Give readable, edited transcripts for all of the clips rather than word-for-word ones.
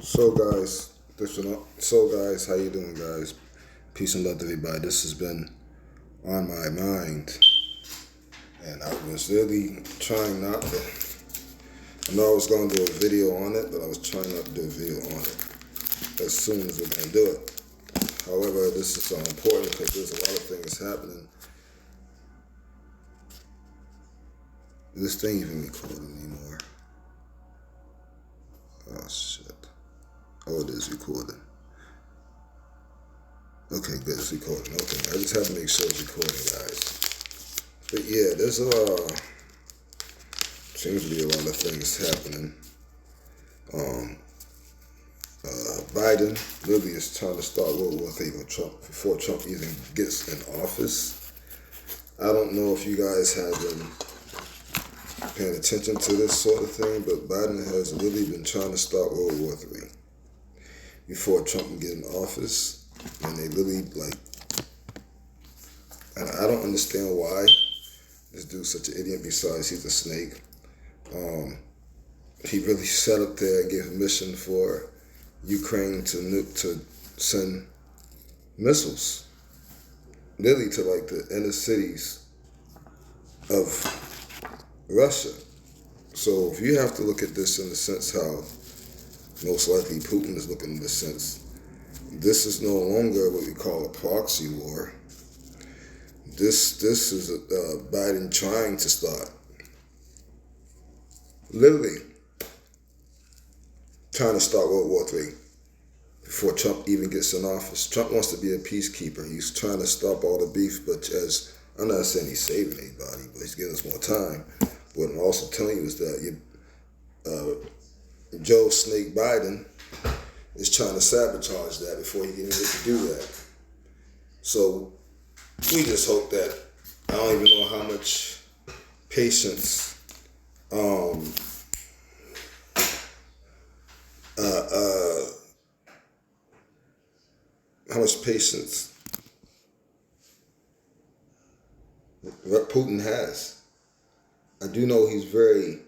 So guys, how you doing, guys? Peace and love to everybody. This has been on my mind, and I was really trying not to. I know I was going to do a video on it, but I was trying not to do a video on it as soon as we're going to do it. However, this is so important because there's a lot of things happening. This thing even recording anymore? Oh shit. Oh, it is recording. Okay, good, it's recording. Okay, I just have to make sure it's recording, guys. But yeah, there's seems to be a lot of things happening. Biden really is trying to start World War III with Trump before Trump even gets in office. I don't know if you guys have been paying attention to this sort of thing, but Biden has really been trying to start World War III before Trump can get in office. And they really and I don't understand why this dude's such an idiot. Besides, he's a snake. He really sat up there and gave permission for Ukraine to send missiles, literally to the inner cities of Russia. So if you have to look at this in the sense how most likely Putin is looking in the sense, this is no longer what we call a proxy war. This is Biden trying to start, literally trying to start World War III before Trump even gets in office. Trump wants to be a peacekeeper. He's trying to stop all the beef, but as I'm not saying he's saving anybody, but he's giving us more time. What I'm also telling you is that Joe Snake Biden is trying to sabotage that before he can even get to do that. So we just hope that, I don't even know how much patience Putin has. I do know he's very.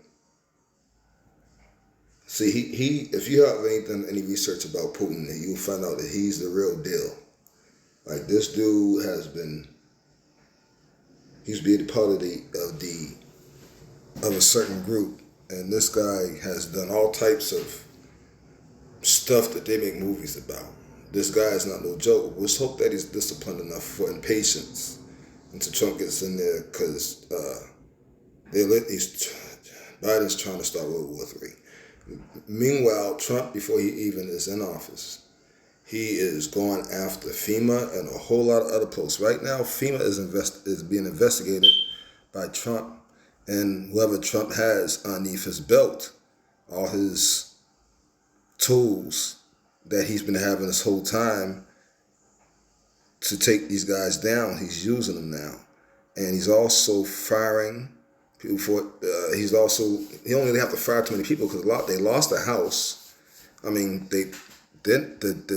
See, he if you have done any research about Putin, you'll find out that he's the real deal. Like, this dude he's been a part of a certain group, and this guy has done all types of stuff that they make movies about. This guy is not no joke. Let's hope that he's disciplined enough for and patience until Trump gets in there, because Biden's trying to start World War III. Meanwhile, Trump, before he even is in office, he is going after FEMA and a whole lot of other posts. Right now, FEMA is being investigated by Trump and whoever Trump has underneath his belt, all his tools that he's been having this whole time to take these guys down. He's using them now. And he's also firing people for, he only have to fire too many people because they lost the House. I mean, the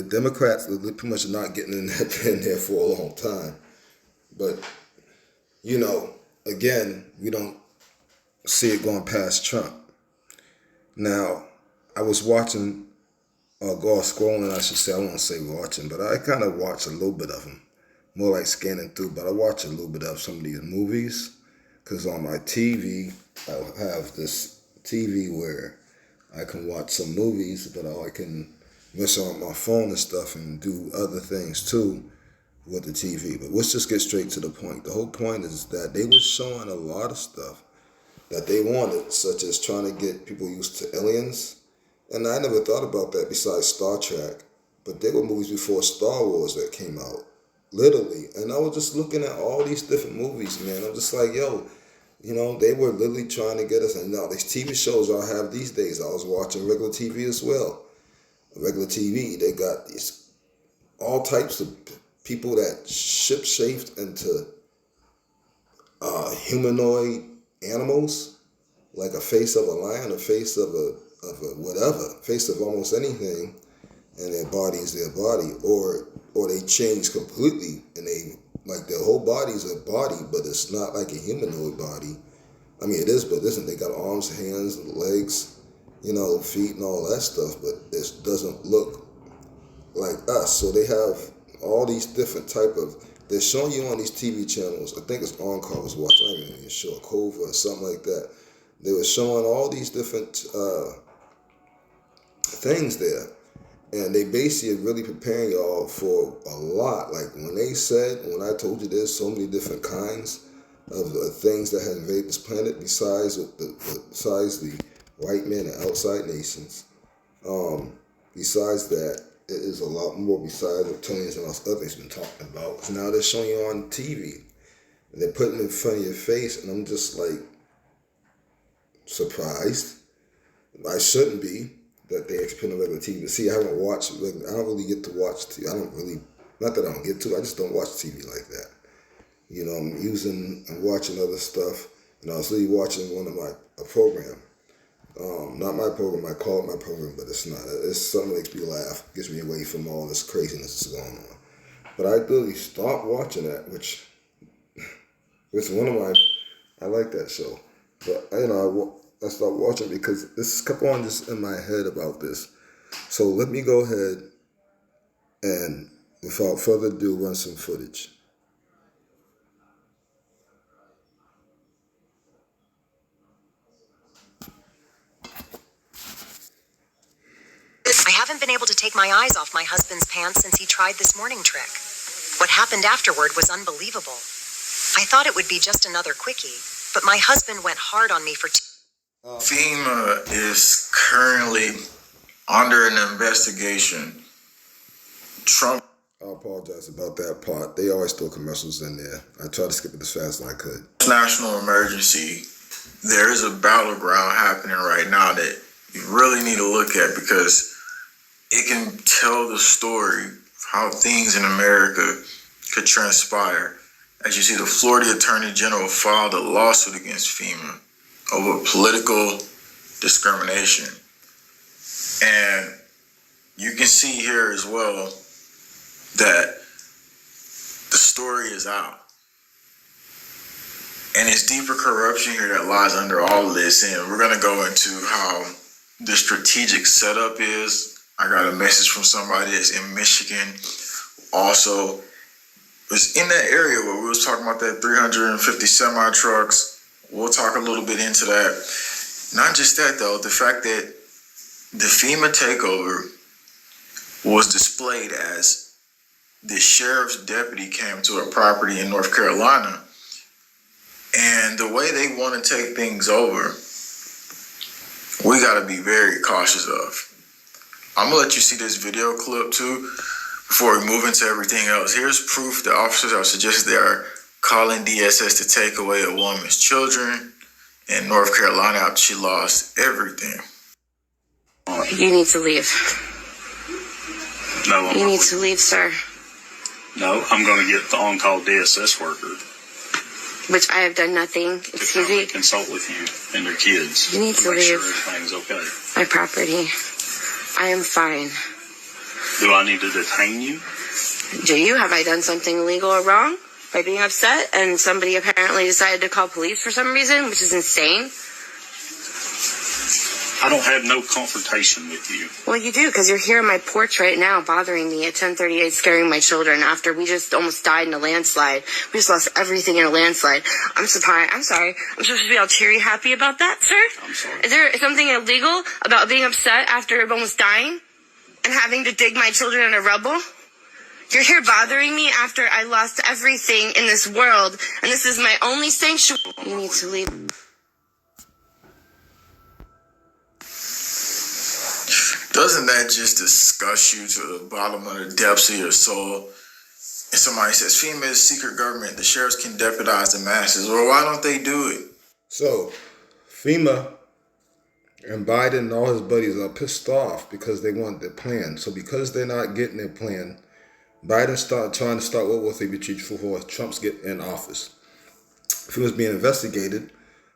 Democrats pretty much are not getting in there for a long time. But, again, we don't see it going past Trump. Now, I was watching, scrolling, I should say. I won't say watching, but I kind of watch a little bit of them. More like scanning through, but I watch a little bit of some of these movies. Because on my TV, I have this TV where I can watch some movies, but I can mess on my phone and stuff and do other things too with the TV. But let's just get straight to the point. The whole point is that they were showing a lot of stuff that they wanted, such as trying to get people used to aliens. And I never thought about that besides Star Trek. But there were movies before Star Wars that came out. Literally. And I was just looking at all these different movies, man. I'm just like, yo, they were literally trying to get us. And now these TV shows I have these days, I was watching regular TV as well. Regular TV, they got these all types of people that shaped into humanoid animals, like a face of a lion, a face of a whatever, face of almost anything, and their body is their body, or they change completely, and they their whole body is a body, but it's not like a humanoid body. I mean, it is, but it isn't. They got arms, hands, legs, feet and all that stuff, but it doesn't look like us. So they have all these different type of, they're showing you on these TV channels. I think it's Encore I was watching, I don't even sure, Cova or something like that. They were showing all these different things there. And they basically are really preparing y'all for a lot. Like when I told you there's so many different kinds of things that have invaded this planet besides the white men and outside nations. Besides that, it is a lot more besides what Tony's and us others been talking about. So now they're showing you on TV. And they're putting it in front of your face, and I'm just like surprised. I shouldn't be that they put on regular TV. See, I don't really get to watch TV. Not that I don't get to, I just don't watch TV like that. I'm watching other stuff. I was really watching a program. Not my program, I call it my program, but it's not. It's something that makes me laugh, gets me away from all this craziness that's going on. But I really stopped watching that, which is I like that show. But, I stopped watching because this kept on just in my head about this. So let me go ahead and, without further ado, run some footage. I haven't been able to take my eyes off my husband's pants since he tried this morning trick. What happened afterward was unbelievable. I thought it would be just another quickie, but my husband went hard on me for FEMA is currently under an investigation. Trump. I apologize about that part. They always throw commercials in there. I tried to skip it as fast as I could. National emergency. There is a battleground happening right now that you really need to look at because it can tell the story of how things in America could transpire. As you see, the Florida Attorney General filed a lawsuit against FEMA over political discrimination. And you can see here as well that the story is out. And it's deeper corruption here that lies under all of this. And we're going to go into how the strategic setup is. I got a message from somebody that's in Michigan. Also, was in that area where we was talking about that 350 semi trucks. We'll talk a little bit into that. Not just that, though. The fact that the FEMA takeover was displayed as the sheriff's deputy came to a property in North Carolina. And the way they want to take things over, we got to be very cautious of. I'm going to let you see this video clip too before we move into everything else. Here's proof the officers are suggesting they are calling DSS to take away a woman's children in North Carolina after she lost everything. You need to leave. No, you need to leave, sir. No, I'm going to get the on-call DSS worker. Which I have done nothing. Excuse me. Consult with you and your kids. You need to make leave. Sure everything's okay. My property. I am fine. Do I need to detain you? Do you? Have I done something illegal or wrong by being upset? And somebody apparently decided to call police for some reason, which is insane. I don't have no confrontation with you. Well, you do, because you're here on my porch right now bothering me at 10:38, scaring my children after we just almost died in a landslide. We just lost everything in a landslide. I'm sorry. I'm supposed to be all teary happy about that, sir? I'm sorry. Is there something illegal about being upset after almost dying and having to dig my children in a rubble? You're here bothering me after I lost everything in this world, and this is my only sanctuary. You need to leave. Doesn't that just disgust you to the bottom of the depths of your soul? And somebody says, FEMA is secret government. The sheriffs can deputize the masses. Well, why don't they do it? So, FEMA and Biden and all his buddies are pissed off because they want their plan. So because they're not getting their plan, Biden trying to start World War III before Trump's get in office. FEMA's being investigated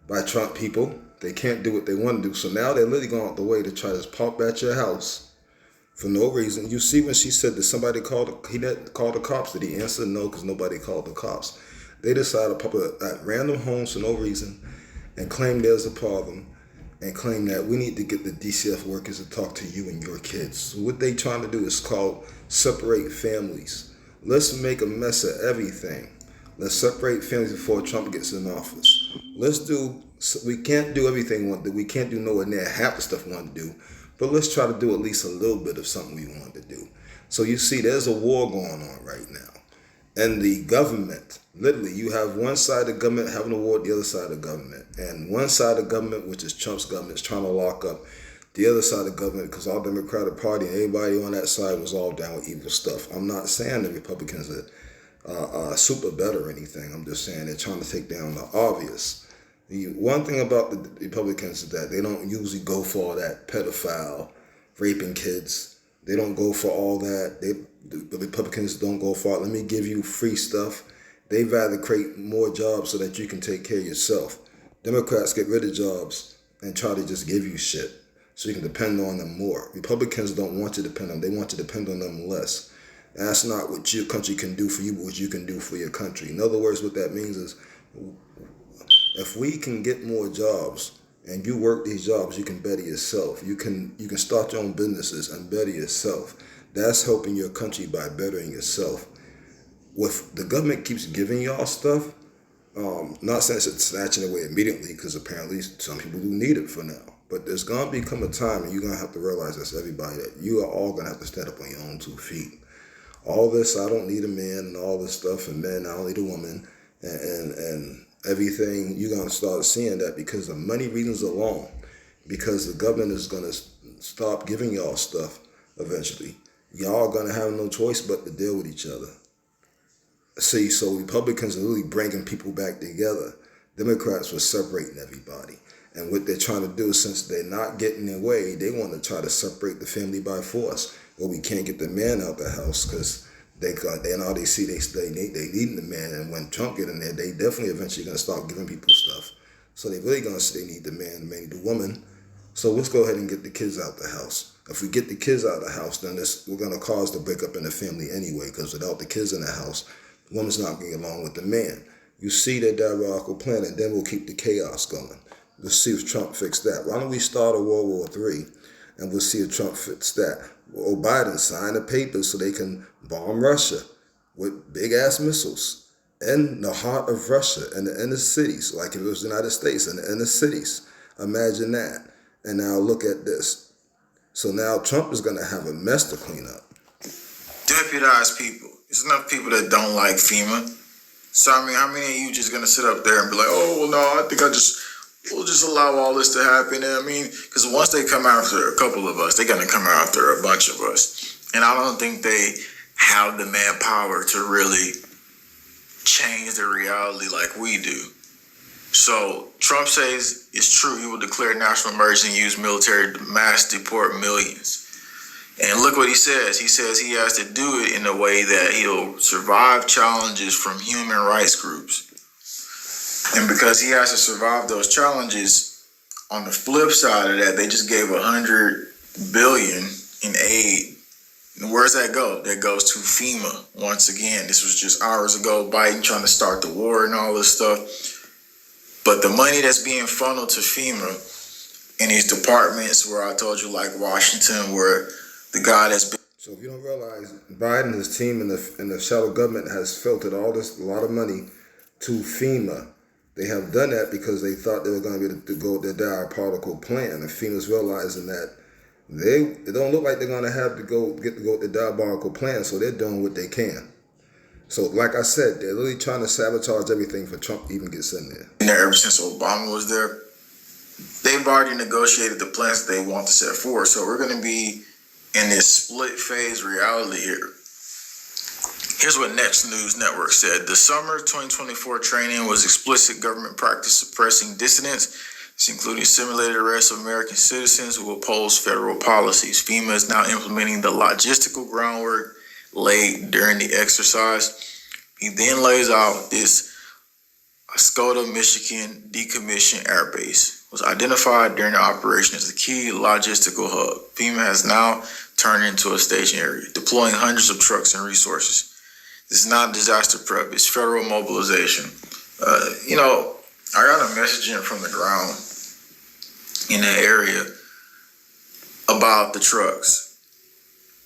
by Trump people. They can't do what they want to do. So now they're literally going out the way to try to pop at your house for no reason. You see when she said that somebody he didn't call the cops. Did he answer? No, because nobody called the cops. They decided to pop at random homes for no reason and claim there's a problem. and claim that we need to get the DCF workers to talk to you and your kids. So what they trying to do is called separate families. Let's make a mess of everything. Let's separate families before Trump gets in office. We can't do everything we want to do. We can't do nowhere near half the stuff we want to do. But let's try to do at least a little bit of something we want to do. So you see, there's a war going on right now. And the government, literally, you have one side of the government having a war with the other side of the government. And one side of the government, which is Trump's government, is trying to lock up the other side of the government because all Democratic Party and everybody on that side was all down with evil stuff. I'm not saying the Republicans are super better or anything. I'm just saying they're trying to take down the obvious. The one thing about the Republicans is that they don't usually go for all that pedophile, raping kids. They don't go for all that. The Republicans don't go for it. Let me give you free stuff. They'd rather create more jobs so that you can take care of yourself. Democrats get rid of jobs and try to just give you shit so you can depend on them more. Republicans don't want to depend on them. They want to depend on them less. That's not what your country can do for you, but what you can do for your country. In other words, what that means is if we can get more jobs and you work these jobs, you can better yourself. You can start your own businesses and better yourself. That's helping your country by bettering yourself. If the government keeps giving y'all stuff, not saying it's snatching away immediately, because apparently some people do need it for now. But there's going to become a time and you're going to have to realize that's everybody, that you are all going to have to stand up on your own 2 feet. All this, I don't need a man and all this stuff, and men, I don't need a woman, and everything, you're going to start seeing that because of money reasons alone, because the government is going to stop giving y'all stuff eventually. Y'all are going to have no choice but to deal with each other. See, so Republicans are really bringing people back together. Democrats were separating everybody. And what they're trying to do, since they're not getting their way, they want to try to separate the family by force. Well, we can't get the man out the house because they see they needing the man. And when Trump get in there, they definitely eventually going to start giving people stuff. So they really going to say they need the man need the woman. So let's go ahead and get the kids out the house. If we get the kids out of the house, then we're going to cause the breakup in the family anyway, because without the kids in the house, the woman's not going to get along with the man. You see that diabolical plan, and then we'll keep the chaos going. Let's see if Trump fixed that. Why don't we start a World War III, and we'll see if Trump fixed that. Well, Biden signed the papers so they can bomb Russia with big-ass missiles in the heart of Russia, in the inner cities, like if it was the United States, in the inner cities. Imagine that. And now look at this. So now Trump is going to have a mess to clean up. Deputized people. There's enough people that don't like FEMA. So, I mean, how many of you just going to sit up there and be like, oh, well, no, I think we'll just allow all this to happen. And I mean, because once they come after a couple of us, they're going to come after a bunch of us. And I don't think they have the manpower to really change the reality like we do. So Trump says it's true he will declare national emergency and use military to mass deport millions. And look what he says. He says he has to do it in a way that he'll survive challenges from human rights groups. And because he has to survive those challenges, on the flip side of that, they just gave $100 billion in aid. And where's that go? That goes to FEMA. Once again, this was just hours ago, Biden trying to start the war and all this stuff. But the money that's being funneled to FEMA in these departments where I told you, like Washington, where the guy that's been... So if you don't realize, Biden and his team in the shadow government has filtered a lot of money to FEMA. They have done that because they thought they were going to be able to go with their diabolical plan. And FEMA's realizing that it don't look like they're going to have to go with the diabolical plan, so they're doing what they can. So like I said, they're really trying to sabotage everything for Trump even gets in there. Ever since Obama was there, they've already negotiated the plans that they want to set forward. So we're going to be in this split phase reality here. Here's what Next News Network said. The summer 2024 training was explicit government practice suppressing dissidents, including simulated arrests of American citizens who oppose federal policies. FEMA is now implementing the logistical groundwork laid during the exercise. He then lays out this Oscoda, Michigan decommissioned air base was identified during the operation as a key logistical hub. FEMA has now turned into a staging area, deploying hundreds of trucks and resources. This is not disaster prep, it's federal mobilization. I got a message in from the ground. in that area about the trucks.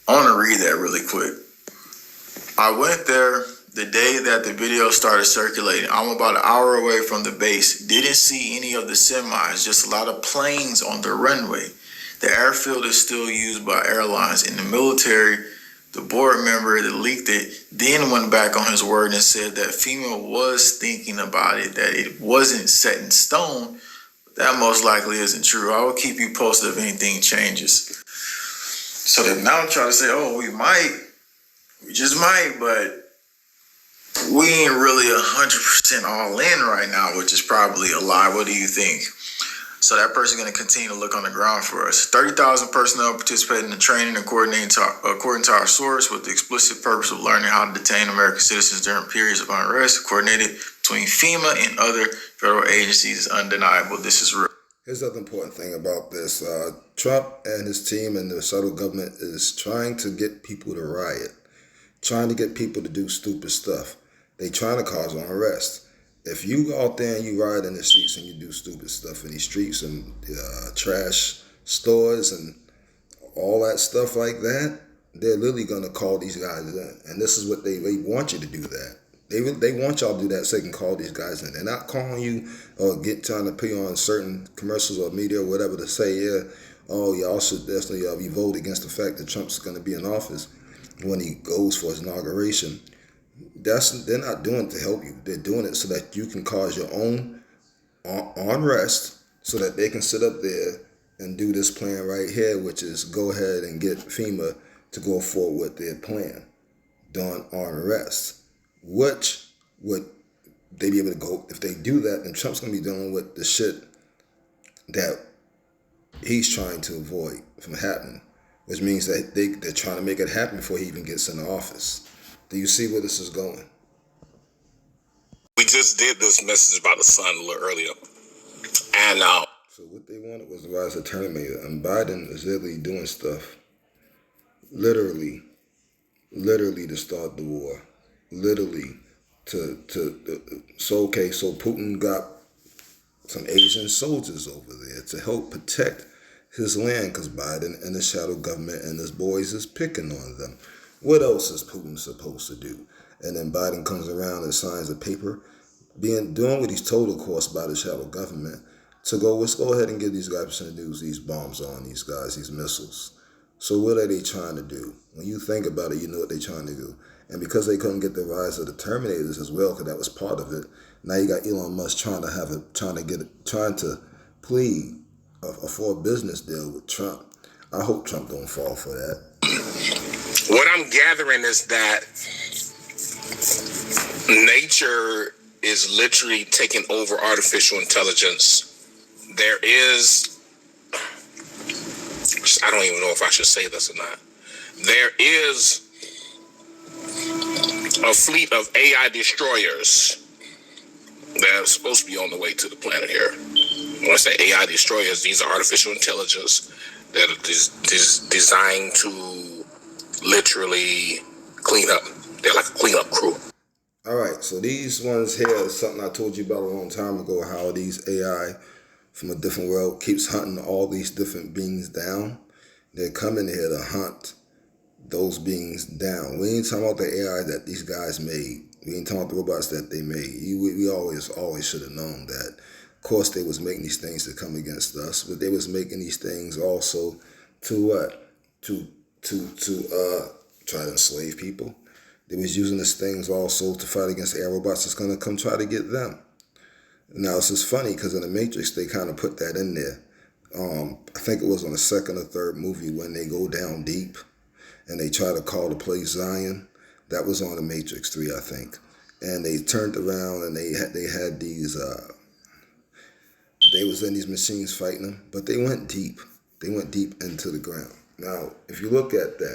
I want to read that really quick. I went there the day that the video started circulating. I'm about an hour away from the base. Didn't see any of the semis, just a lot of planes on the runway. The airfield is still used by airlines. In the military, the board member that leaked it then went back on his word and said that FEMA was thinking about it, that it wasn't set in stone. But that most likely isn't true. I will keep you posted if anything changes. So they're now trying to say, oh, we just might, but we ain't really 100% all in right now, which is probably a lie. What do you think? So that person's going to continue to look on the ground for us. 30,000 personnel participated in the training according to our source with the explicit purpose of learning how to detain American citizens during periods of unrest, coordinated between FEMA and other federal agencies, is undeniable. This is real. Here's the other important thing about this. Trump and his team and the federal government is trying to get people to riot, trying to get people to do stupid stuff. They trying to cause unrest. If you go out there and you riot in the streets and you do stupid stuff in these streets and trash stores and all that stuff like that, they're literally going to call these guys in. And this is what they want you to do that. They want y'all to do that so they can call these guys in. They're not calling you or trying to put you on certain commercials or media or whatever to say, yeah, oh, y'all should definitely be vote against the fact that Trump's going to be in office when he goes for his inauguration. They're not doing it to help you. They're doing it so that you can cause your own unrest so that they can sit up there and do this plan right here, which is go ahead and get FEMA to go forward with their plan during unrest. Which would they be able to go, if they do that, then Trump's going to be dealing with the shit that he's trying to avoid from happening, which means that they're trying to make it happen before he even gets into office. Do you see where this is going? We just did this message about the sun a little earlier. And so what they wanted was the rise of Terminator. And Biden is literally doing stuff. Literally to start the war. Literally so Putin got some Asian soldiers over there to help protect his land because Biden and the shadow government and his boys is picking on them. What else is Putin supposed to do? And then Biden comes around and signs a paper, doing what he's told, of course, by the shadow government, to let's go ahead and give these guys percent to use these bombs on these guys, these missiles. So what are they trying to do? When you think about it, you know what they're trying to do. And because they couldn't get the rise of the Terminators as well, because that was part of it, now you got Elon Musk trying to plead for a business deal with Trump. I hope Trump don't fall for that. what I'm gathering is that nature is literally taking over artificial intelligence. There is, I don't even know if I should say this or not. There is a fleet of AI destroyers that are supposed to be on the way to the planet here. When I say AI destroyers, these are artificial intelligence that are designed to literally clean up. They're like a cleanup crew. All right, so these ones here is something I told you about a long time ago, how these AI from a different world keeps hunting all these different beings down. They're coming here to hunt those beings down. We ain't talking about the AI that these guys made. We ain't talking about the robots that they made. We always should have known that. Of course, they was making these things to come against us, but they was making these things also to what? To try to enslave people. They was using these things also to fight against AI robots that's going to come try to get them. Now, it's just funny because in the Matrix, they kind of put that in there. I think it was on the second or third movie when they go down deep and they try to call the place Zion. That was on the Matrix 3, I think. And they turned around and they had these, they was in these machines fighting them, but they went deep. They went deep into the ground. Now, if you look at that,